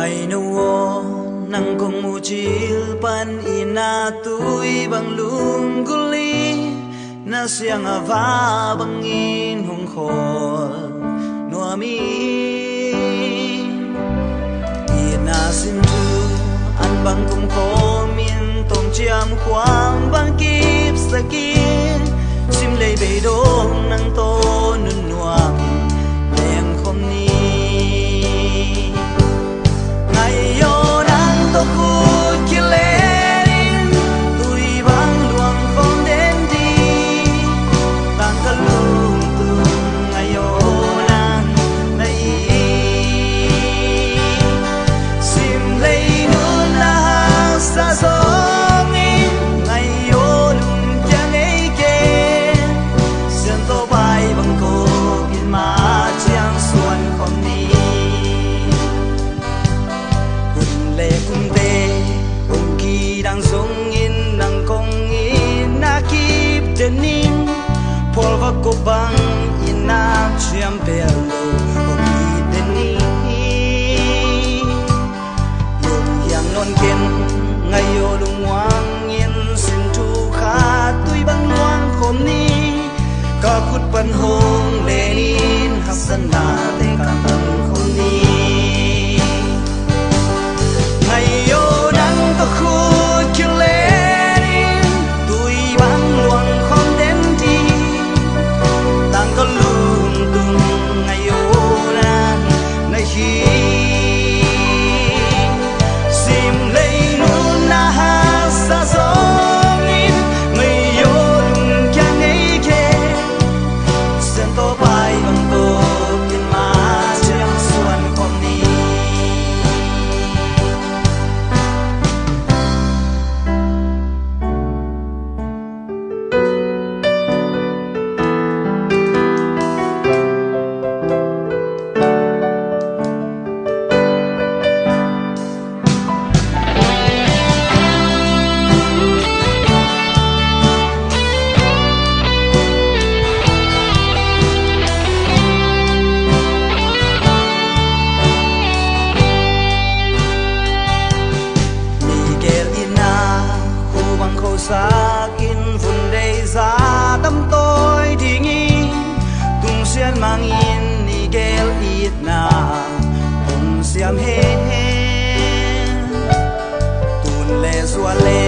ngày nô nang kong mu chil pan ina tui bang lung guli na siang ava bang in hong khol no mi ina sin tu an bang kum ko min tong chiam kwang bang kip sakin sim lei be dong nang to nun nuang leng khom ni ngày yo nang to khu kilerin tui bang luang phong đến đi tang ka lung tung ngày yo nang nai sim lei nun na sa so ko bang ina chiam pelo omi deni lung yang non ken ngai yo lung wang yin sin tu kha tui bang luang khom ni ka khut pan hong lenin hasana te ka bang khom ni ngai yo nang to khu sakin vun dei za tâm tôi thì nghi tung xiên mang in ni gel ít na tung xiêm he tun le xua le